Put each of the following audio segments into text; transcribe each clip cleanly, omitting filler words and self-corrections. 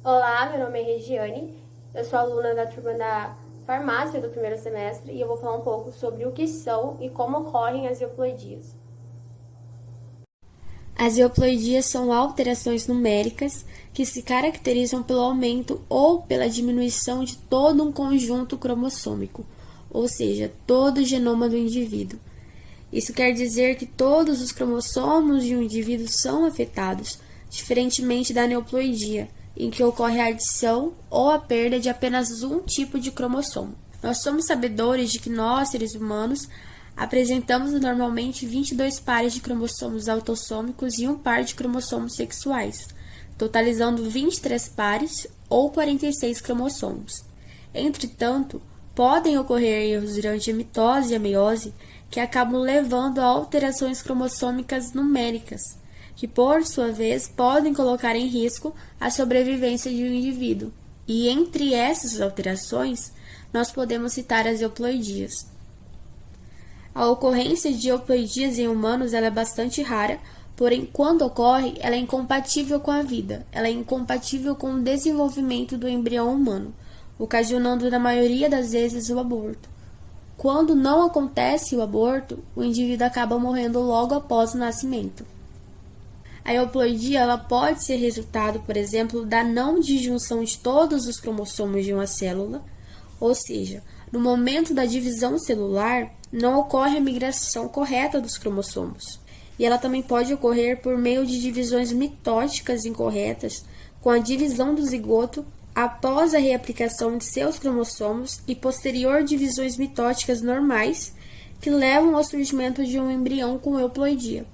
Olá, meu nome é Regiane, eu sou aluna da turma da farmácia do primeiro semestre e eu vou falar um pouco sobre o que são e como ocorrem as euploidias. As euploidias são alterações numéricas que se caracterizam pelo aumento ou pela diminuição de todo um conjunto cromossômico, ou seja, todo o genoma do indivíduo. Isso quer dizer que todos os cromossomos de um indivíduo são afetados, diferentemente da aneuploidia, em que ocorre a adição ou a perda de apenas um tipo de cromossomo. Nós somos sabedores de que nós, seres humanos, apresentamos normalmente 22 pares de cromossomos autossômicos e um par de cromossomos sexuais, totalizando 23 pares ou 46 cromossomos. Entretanto, podem ocorrer erros durante a mitose e a meiose que acabam levando a alterações cromossômicas numéricas, que por sua vez podem colocar em risco a sobrevivência de um indivíduo. E entre essas alterações, nós podemos citar as euploidias. A ocorrência de euploidias em humanos ela é bastante rara, porém, quando ocorre, ela é incompatível com a vida, ela é incompatível com o desenvolvimento do embrião humano, ocasionando na maioria das vezes o aborto. Quando não acontece o aborto, o indivíduo acaba morrendo logo após o nascimento. A euploidia ela pode ser resultado, por exemplo, da não disjunção de todos os cromossomos de uma célula, ou seja, no momento da divisão celular, não ocorre a migração correta dos cromossomos. E ela também pode ocorrer por meio de divisões mitóticas incorretas, com a divisão do zigoto após a reaplicação de seus cromossomos e posterior divisões mitóticas normais, que levam ao surgimento de um embrião com euploidia.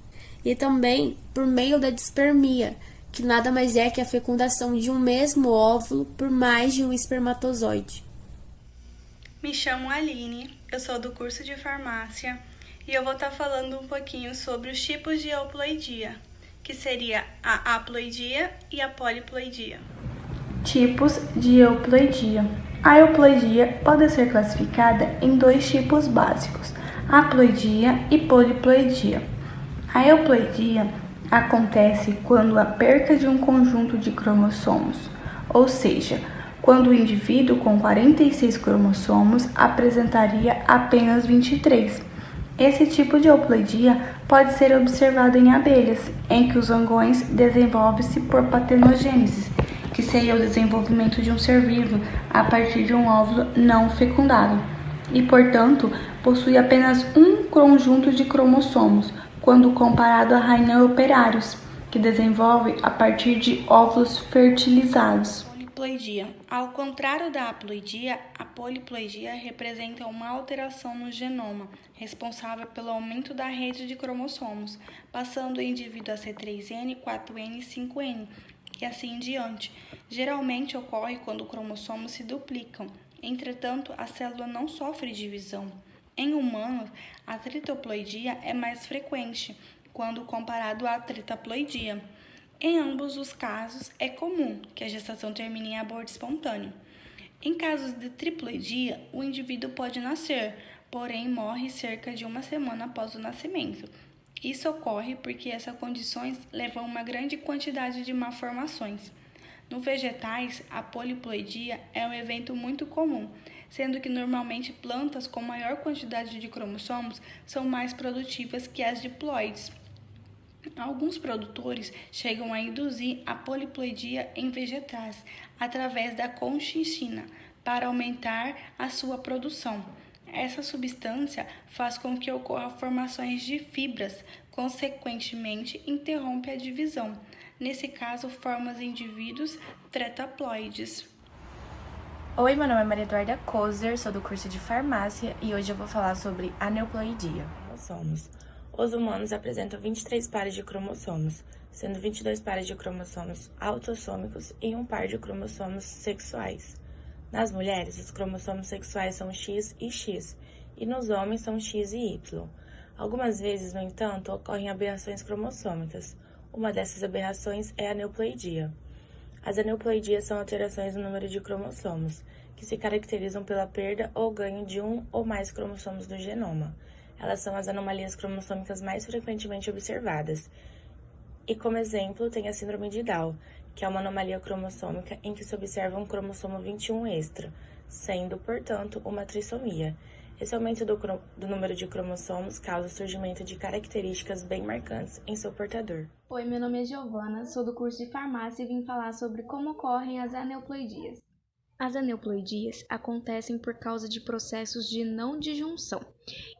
E também por meio da dispermia, que nada mais é que a fecundação de um mesmo óvulo por mais de um espermatozoide. Me chamo Aline, eu sou do curso de farmácia e eu vou estar falando um pouquinho sobre os tipos de euploidia, que seria a haploidia e a poliploidia. Tipos de euploidia. A euploidia pode ser classificada em dois tipos básicos, haploidia e poliploidia. A euploidia acontece quando a perca de um conjunto de cromossomos, ou seja, quando o indivíduo com 46 cromossomos apresentaria apenas 23. Esse tipo de euploidia pode ser observado em abelhas, em que os zangões desenvolvem-se por partenogênese, que seria o desenvolvimento de um ser vivo a partir de um óvulo não fecundado, e, portanto, possui apenas um conjunto de cromossomos, quando comparado à rainha operários, que desenvolve a partir de óvulos fertilizados. Poliploidia. Ao contrário da haploidia, a poliploidia representa uma alteração no genoma, responsável pelo aumento da rede de cromossomos, passando o indivíduo a ser 3N, 4N e 5N, e assim em diante. Geralmente ocorre quando os cromossomos se duplicam. Entretanto, a célula não sofre divisão. Em humanos, a tritoploidia é mais frequente, quando comparado à tetraploidia. Em ambos os casos, é comum que a gestação termine em aborto espontâneo. Em casos de triploidia, o indivíduo pode nascer, porém morre cerca de uma semana após o nascimento. Isso ocorre porque essas condições levam a uma grande quantidade de malformações. No vegetais, a poliploidia é um evento muito comum, sendo que normalmente plantas com maior quantidade de cromossomos são mais produtivas que as diploides. Alguns produtores chegam a induzir a poliploidia em vegetais através da colchicina para aumentar a sua produção. Essa substância faz com que ocorra formações de fibras, consequentemente interrompe a divisão. Nesse caso, forma os indivíduos tetraploides. Oi, meu nome é Maria Eduarda Kozer, sou do curso de farmácia e hoje eu vou falar sobre aneuploidia. Os humanos apresentam 23 pares de cromossomos, sendo 22 pares de cromossomos autossômicos e um par de cromossomos sexuais. Nas mulheres, os cromossomos sexuais são X e X, e nos homens são X e Y. Algumas vezes, no entanto, ocorrem aberrações cromossômicas. Uma dessas aberrações é a aneuploidia. As aneuploidias são alterações no número de cromossomos, que se caracterizam pela perda ou ganho de um ou mais cromossomos do genoma. Elas são as anomalias cromossômicas mais frequentemente observadas. E como exemplo, tem a síndrome de Down, que é uma anomalia cromossômica em que se observa um cromossomo 21 extra, sendo, portanto, uma trissomia. Esse aumento do número de cromossomos causa o surgimento de características bem marcantes em seu portador. Oi, meu nome é Giovana, sou do curso de farmácia e vim falar sobre como ocorrem as aneuploidias. As aneuploidias acontecem por causa de processos de não disjunção.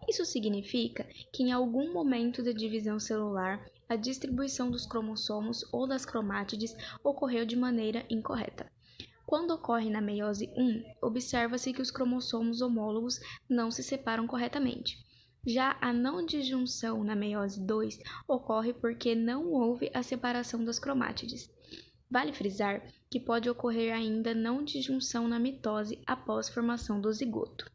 Isso significa que em algum momento da divisão celular, a distribuição dos cromossomos ou das cromátides ocorreu de maneira incorreta. Quando ocorre na meiose 1, observa-se que os cromossomos homólogos não se separam corretamente. Já a não disjunção na meiose 2 ocorre porque não houve a separação das cromátides. Vale frisar que pode ocorrer ainda não disjunção na mitose após formação do zigoto.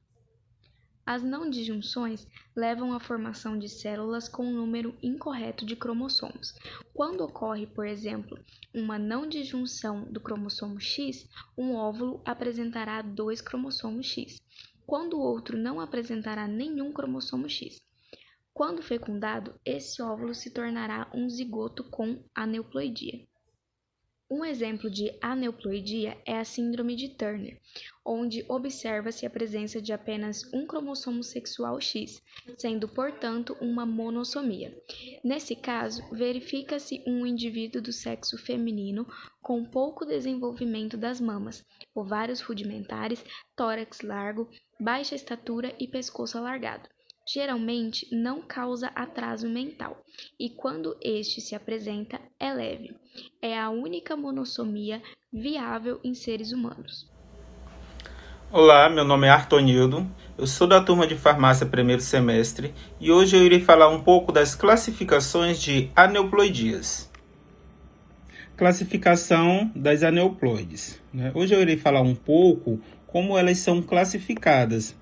As não disjunções levam à formação de células com um número incorreto de cromossomos. Quando ocorre, por exemplo, uma não disjunção do cromossomo X, um óvulo apresentará 2 cromossomos X, quando o outro não apresentará nenhum cromossomo X. Quando fecundado, esse óvulo se tornará um zigoto com aneuploidia. Um exemplo de aneuploidia é a síndrome de Turner, onde observa-se a presença de apenas um cromossomo sexual X, sendo, portanto, uma monossomia. Nesse caso, verifica-se um indivíduo do sexo feminino com pouco desenvolvimento das mamas, ovários rudimentares, tórax largo, baixa estatura e pescoço alargado. Geralmente não causa atraso mental e, quando este se apresenta, é leve. É a única monossomia viável em seres humanos. Olá, meu nome é Artonildo, eu sou da turma de farmácia primeiro semestre e hoje eu irei falar um pouco das classificações de aneuploidias. Classificação das aneuploides. Hoje eu irei falar um pouco como elas são classificadas,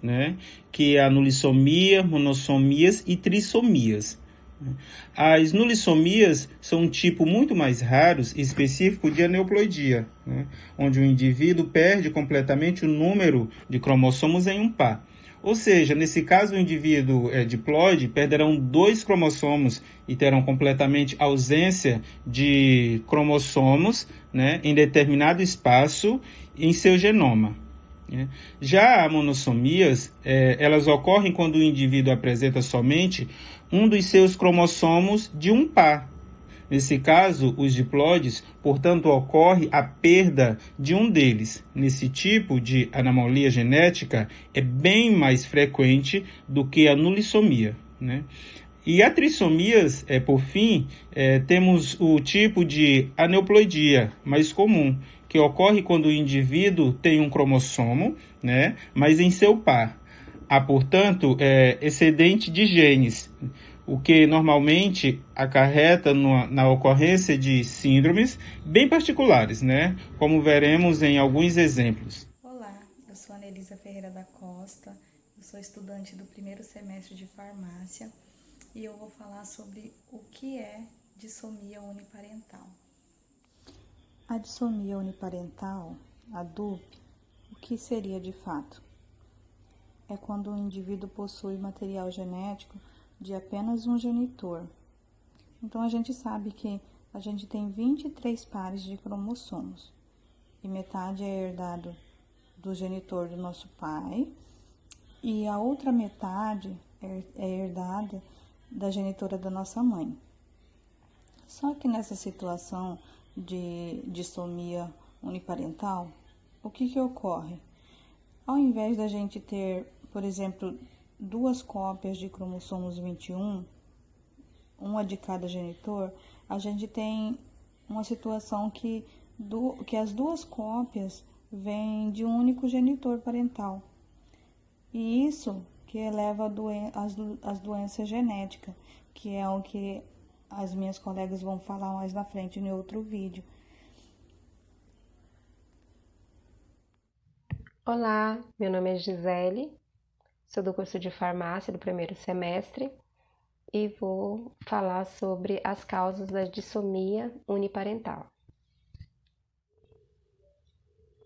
que é a nulissomia, monossomias e trissomias. As nulissomias são um tipo muito mais raro e específico de aneuploidia, onde o indivíduo perde completamente o número de cromossomos em um par. Ou seja, nesse caso, o indivíduo diploide perderão 2 cromossomos e terão completamente ausência de cromossomos em determinado espaço em seu genoma. Já as monossomias, elas ocorrem quando o indivíduo apresenta somente um dos seus cromossomos de um par. Nesse caso, os diploides, portanto, ocorre a perda de um deles. Nesse tipo de anomalia genética, é bem mais frequente do que a nulissomia. E a trissomias, por fim, temos o tipo de aneuploidia mais comum, que ocorre quando o indivíduo tem um cromossomo, mas em seu par. Há, portanto, excedente de genes, o que normalmente acarreta na ocorrência de síndromes bem particulares, como veremos em alguns exemplos. Olá, eu sou a Anelisa Ferreira da Costa, eu sou estudante do primeiro semestre de farmácia e eu vou falar sobre o que é dissomia uniparental. A dissomia uniparental, a DUP, o que seria de fato? É quando o indivíduo possui material genético de apenas um genitor. Então, a gente sabe que a gente tem 23 pares de cromossomos e metade é herdado do genitor do nosso pai e a outra metade é herdada da genitora da nossa mãe. Só que nessa situação de dissomia uniparental, o que ocorre? Ao invés da gente ter, por exemplo, 2 cópias de cromossomos 21, uma de cada genitor, a gente tem uma situação que as 2 cópias vêm de um único genitor parental. E isso que eleva as doenças genéticas, que é o que as minhas colegas vão falar mais na frente em outro vídeo. Olá, meu nome é Gisele, sou do curso de farmácia do primeiro semestre e vou falar sobre as causas da dissomia uniparental.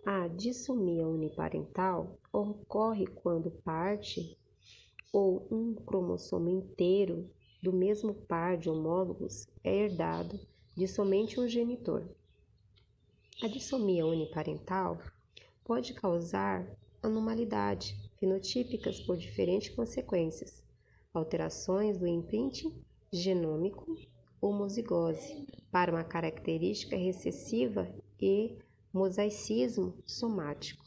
A dissomia uniparental ocorre quando parte ou um cromossomo inteiro do mesmo par de homólogos é herdado de somente um genitor. A dissomia uniparental pode causar anormalidades fenotípicas por diferentes consequências: alterações do imprinting genômico, homozigose para uma característica recessiva e mosaicismo somático.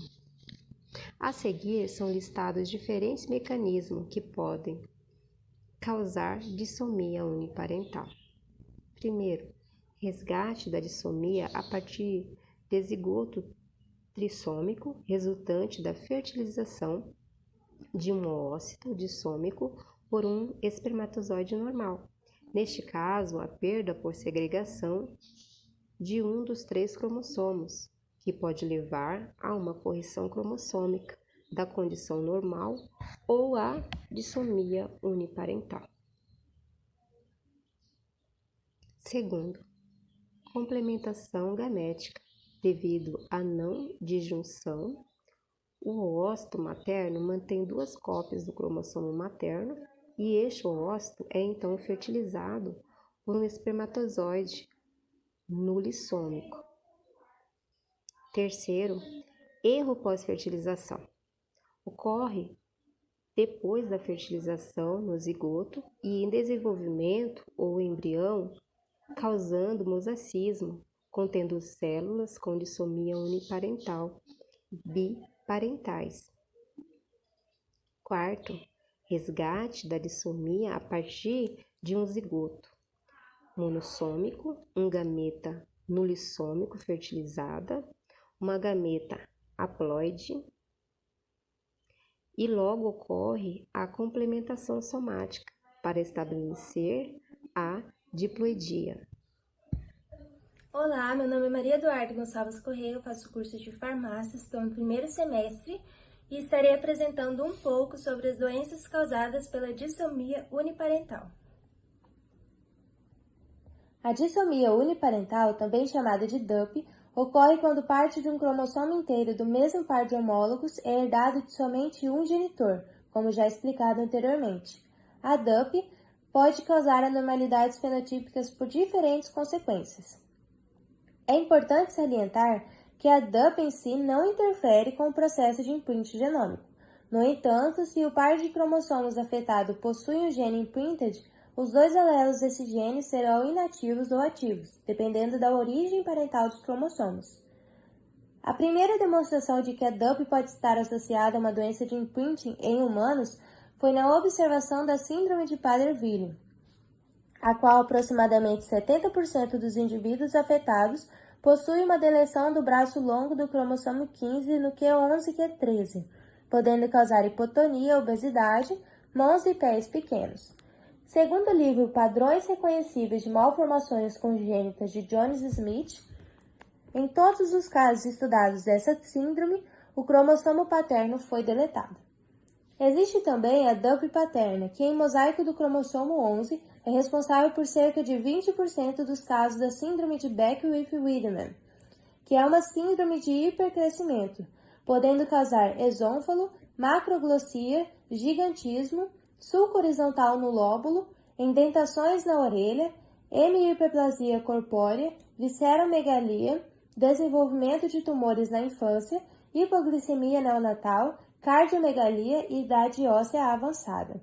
A seguir são listados diferentes mecanismos que podem causar dissomia uniparental. Primeiro, resgate da dissomia a partir de zigoto trissômico resultante da fertilização de um ócito dissômico por um espermatozoide normal. Neste caso, a perda por segregação de um dos 3 cromossomos, que pode levar a uma correção cromossômica da condição normal ou a dissomia uniparental. Segundo, complementação gamética. Devido à não disjunção, o ócito materno mantém 2 cópias do cromossomo materno e este ócito é então fertilizado por um espermatozoide nulissômico. Terceiro, erro pós-fertilização. Ocorre depois da fertilização no zigoto e em desenvolvimento ou embrião, causando mosaicismo, contendo células com dissomia uniparental, biparentais. Quarto, resgate da dissomia a partir de um zigoto monossômico, um gameta nulissômico fertilizada, uma gameta haploide, e logo ocorre a complementação somática para estabelecer a diploidia. Olá, meu nome é Maria Eduarda Gonçalves Correia, eu faço curso de farmácia, estou no 1º semestre e estarei apresentando um pouco sobre as doenças causadas pela dissomia uniparental. A dissomia uniparental, também chamada de DUP, ocorre quando parte de um cromossomo inteiro do mesmo par de homólogos é herdado de somente um genitor, como já explicado anteriormente. A DUP pode causar anormalidades fenotípicas por diferentes consequências. É importante salientar que a DUP em si não interfere com o processo de imprint genômico. No entanto, se o par de cromossomos afetado possui um gene imprinted, os 2 alelos desse gene serão inativos ou ativos, dependendo da origem parental dos cromossomos. A primeira demonstração de que a DUP pode estar associada a uma doença de imprinting em humanos foi na observação da síndrome de Prader-Willi, a qual aproximadamente 70% dos indivíduos afetados possuem uma deleção do braço longo do cromossomo 15 no Q11 e Q13, podendo causar hipotonia, obesidade, mãos e pés pequenos. Segundo o livro Padrões Reconhecíveis de Malformações Congênitas de Jones Smith, em todos os casos estudados dessa síndrome, o cromossomo paterno foi deletado. Existe também a DUP paterna, que em mosaico do cromossomo 11 é responsável por cerca de 20% dos casos da síndrome de Beckwith-Wiedemann, que é uma síndrome de hipercrescimento, podendo causar esôfalo, macroglossia, gigantismo, sulco horizontal no lóbulo, indentações na orelha, hemihiperplasia corpórea, visceromegalia, desenvolvimento de tumores na infância, hipoglicemia neonatal, cardiomegalia e idade óssea avançada.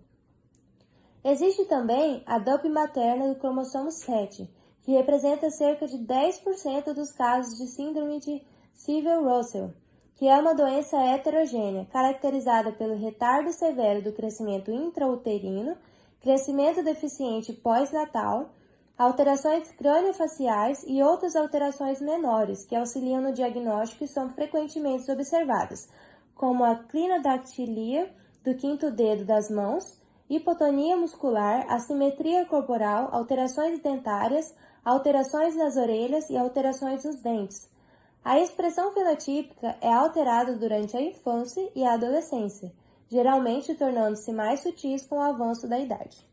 Existe também a DUP materna do cromossomo 7, que representa cerca de 10% dos casos de síndrome de Sever-Russell, que é uma doença heterogênea, caracterizada pelo retardo severo do crescimento intrauterino, crescimento deficiente pós-natal, alterações craniofaciais e outras alterações menores que auxiliam no diagnóstico e são frequentemente observadas, como a clinodactilia do 5º dedo das mãos, hipotonia muscular, assimetria corporal, alterações dentárias, alterações nas orelhas e alterações nos dentes. A expressão fenotípica é alterada durante a infância e a adolescência, geralmente tornando-se mais sutis com o avanço da idade.